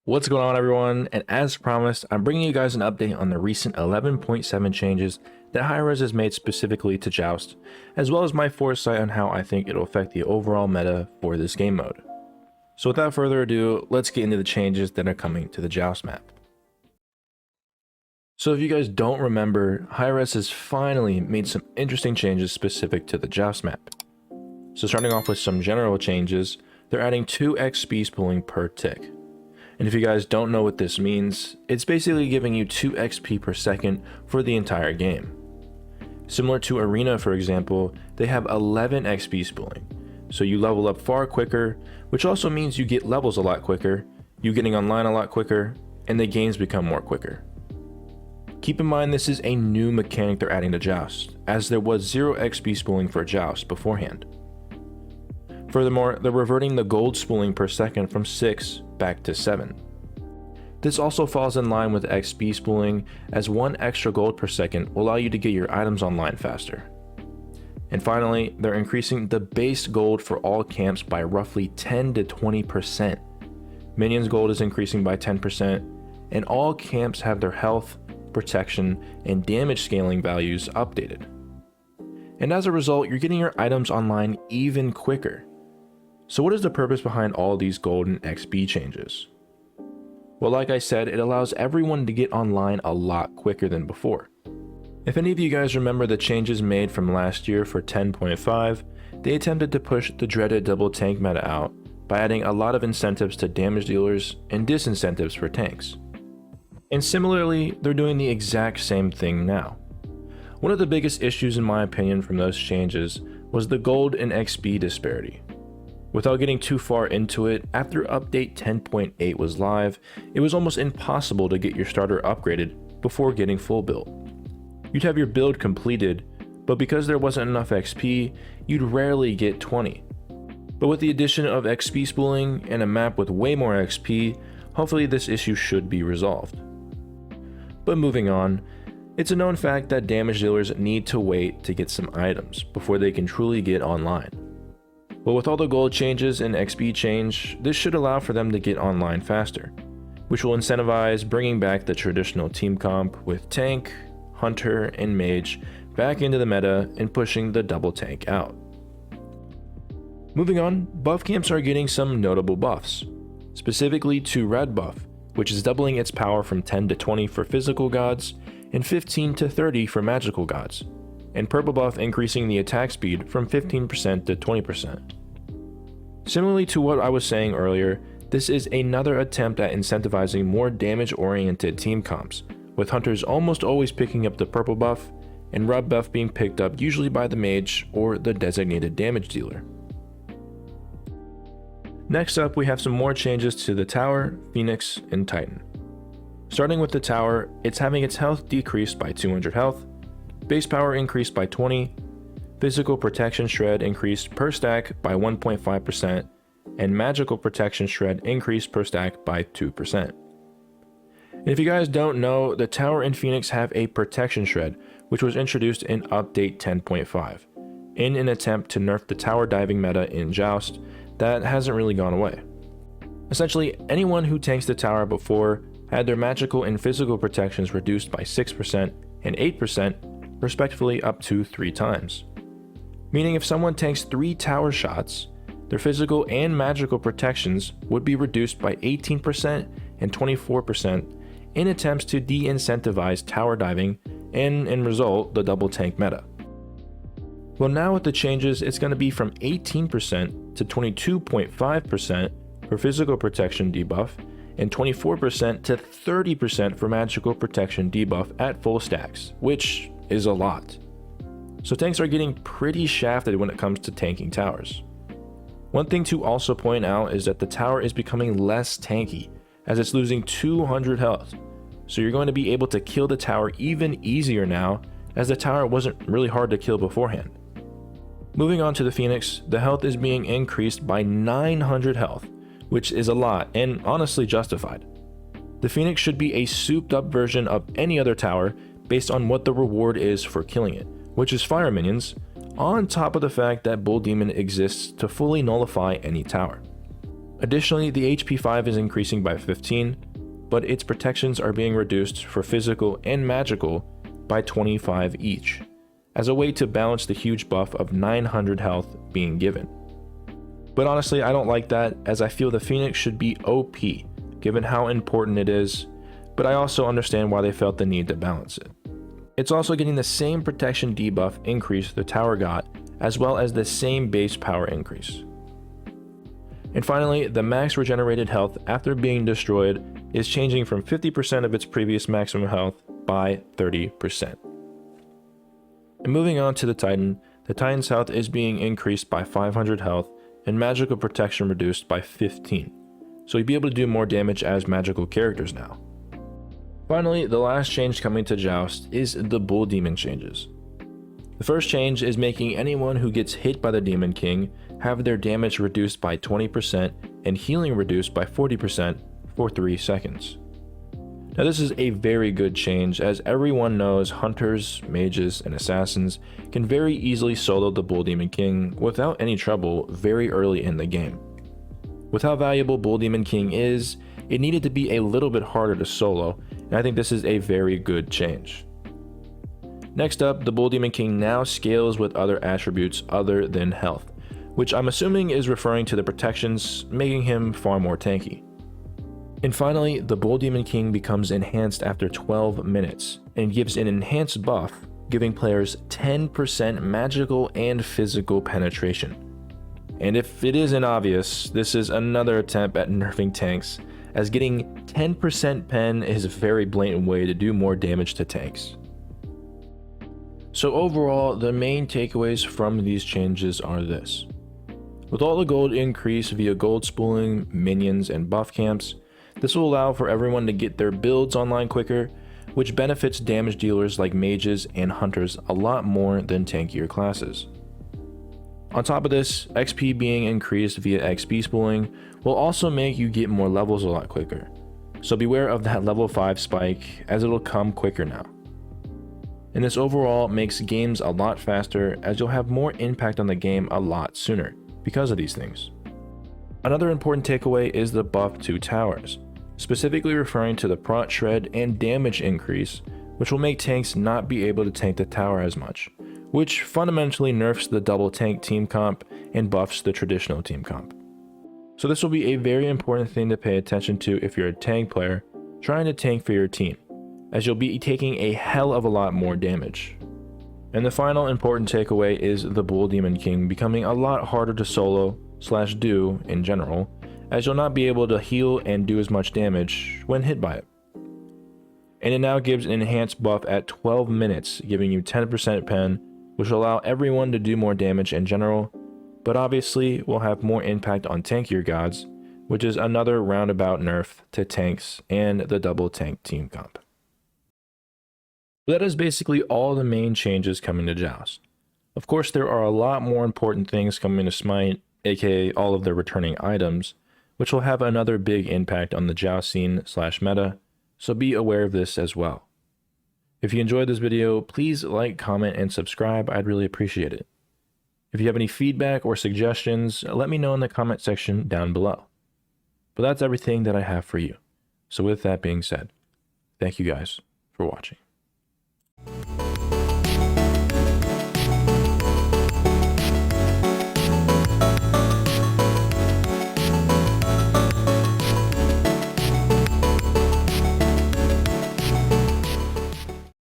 What's going on, everyone? And as promised, I'm bringing you guys an update on the recent 11.7 changes that Hi-Rez has made specifically to Joust, as well as my foresight on how I think it'll affect the overall meta for this game mode. So without further ado, let's get into the changes that are coming to the Joust map. So if you guys don't remember, Hi-Rez has finally made some interesting changes specific to the Joust map. So starting off with some general changes, they're adding 2 XP spooling per tick. And if you guys don't know what this means, it's basically giving you 2 XP per second for the entire game. Similar to Arena, for example, they have 11 XP spooling, so you level up far quicker, which also means you get levels a lot quicker, you getting online a lot quicker, and the games become more quicker. Keep in mind this is a new mechanic they're adding to Joust, as there was 0 XP spooling for Joust beforehand. Furthermore, they're reverting the gold spooling per second from 6 back to 7. This also falls in line with XP spooling, as 1 extra gold per second will allow you to get your items online faster. And finally, they're increasing the base gold for all camps by roughly 10 to 20%. Minions gold is increasing by 10%, and all camps have their health, protection, and damage scaling values updated. And as a result, you're getting your items online even quicker. So what is the purpose behind all these gold and XP changes? Well, like I said, it allows everyone to get online a lot quicker than before. If any of you guys remember the changes made from last year for 10.5, they attempted to push the dreaded double tank meta out by adding a lot of incentives to damage dealers and disincentives for tanks. And similarly, they're doing the exact same thing now. One of the biggest issues in my opinion from those changes was the gold and XP disparity. Without getting too far into it, after update 10.8 was live, it was almost impossible to get your starter upgraded before getting full build. You'd have your build completed, but because there wasn't enough XP, you'd rarely get 20. But with the addition of XP spooling and a map with way more XP, hopefully this issue should be resolved. But moving on, it's a known fact that damage dealers need to wait to get some items before they can truly get online. But with all the gold changes and XP change, this should allow for them to get online faster, which will incentivize bringing back the traditional team comp with tank, hunter, and mage back into the meta and pushing the double tank out. Moving on, buff camps are getting some notable buffs, specifically to red buff, which is doubling its power from 10 to 20 for physical gods and 15 to 30 for magical gods, and purple buff increasing the attack speed from 15% to 20%. Similarly to what I was saying earlier, this is another attempt at incentivizing more damage-oriented team comps, with hunters almost always picking up the purple buff, and red buff being picked up usually by the mage or the designated damage dealer. Next up, we have some more changes to the Tower, Phoenix, and Titan. Starting with the Tower, it's having its health decreased by 200 health, base power increased by 20, physical protection shred increased per stack by 1.5%, and magical protection shred increased per stack by 2%. And if you guys don't know, the Tower and Phoenix have a protection shred, which was introduced in update 10.5, in an attempt to nerf the tower diving meta in Joust that hasn't really gone away. Essentially, anyone who tanks the tower before had their magical and physical protections reduced by 6% and 8%, respectively up to 3 times. Meaning if someone tanks 3 tower shots, their physical and magical protections would be reduced by 18% and 24% in attempts to de-incentivize tower diving and, in result, the double tank meta. Well, now with the changes, it's going to be from 18% to 22.5% for physical protection debuff, and 24% to 30% for magical protection debuff at full stacks, which is a lot. So tanks are getting pretty shafted when it comes to tanking towers. One thing to also point out is that the tower is becoming less tanky, as it's losing 200 health, so you're going to be able to kill the tower even easier now, as the tower wasn't really hard to kill beforehand. Moving on to the Phoenix, the health is being increased by 900 health, which is a lot and honestly justified. The Phoenix should be a souped up version of any other tower based on what the reward is for killing it, which is fire minions, on top of the fact that Bull Demon exists to fully nullify any tower. Additionally, the HP 5 is increasing by 15, but its protections are being reduced for physical and magical by 25 each, as a way to balance the huge buff of 900 health being given. But honestly, I don't like that, as I feel the Phoenix should be OP, given how important it is, but I also understand why they felt the need to balance it. It's also getting the same protection debuff increase the tower got, as well as the same base power increase. And finally, the max regenerated health after being destroyed is changing from 50% of its previous maximum health by 30%. And moving on to the Titan's health is being increased by 500 health and magical protection reduced by 15, so you'll be able to do more damage as magical characters now. Finally, the last change coming to Joust is the Bull Demon changes. The first change is making anyone who gets hit by the Demon King have their damage reduced by 20% and healing reduced by 40% for 3 seconds. Now this is a very good change, as everyone knows hunters, mages, and assassins can very easily solo the Bull Demon King without any trouble very early in the game. With how valuable Bull Demon King is, it needed to be a little bit harder to solo, and I think this is a very good change. Next up, the Bull Demon King now scales with other attributes other than health, which I'm assuming is referring to the protections, making him far more tanky. And finally, the Bull Demon King becomes enhanced after 12 minutes, and gives an enhanced buff, giving players 10% magical and physical penetration. And if it isn't obvious, this is another attempt at nerfing tanks, as getting 10% pen is a very blatant way to do more damage to tanks. So overall, the main takeaways from these changes are this. With all the gold increase via gold spooling, minions, and buff camps, this will allow for everyone to get their builds online quicker, which benefits damage dealers like mages and hunters a lot more than tankier classes. On top of this, XP being increased via XP spooling will also make you get more levels a lot quicker, so beware of that level 5 spike, as it'll come quicker now. And this overall makes games a lot faster, as you'll have more impact on the game a lot sooner because of these things. Another important takeaway is the buff to towers, specifically referring to the prot shred and damage increase, which will make tanks not be able to tank the tower as much, which fundamentally nerfs the double tank team comp and buffs the traditional team comp. So this will be a very important thing to pay attention to if you're a tank player trying to tank for your team, as you'll be taking a hell of a lot more damage. And the final important takeaway is the Bull Demon King becoming a lot harder to solo / do in general, as you'll not be able to heal and do as much damage when hit by it. And it now gives an enhanced buff at 12 minutes, giving you 10% pen, which will allow everyone to do more damage in general, but obviously will have more impact on tankier gods, which is another roundabout nerf to tanks and the double tank team comp. That is basically all the main changes coming to Joust. Of course, there are a lot more important things coming to Smite, aka all of the returning items, which will have another big impact on the Joust scene / meta, so be aware of this as well. If you enjoyed this video, please like, comment, and subscribe. I'd really appreciate it. If you have any feedback or suggestions, let me know in the comment section down below. But that's everything that I have for you. So with that being said, thank you guys for watching.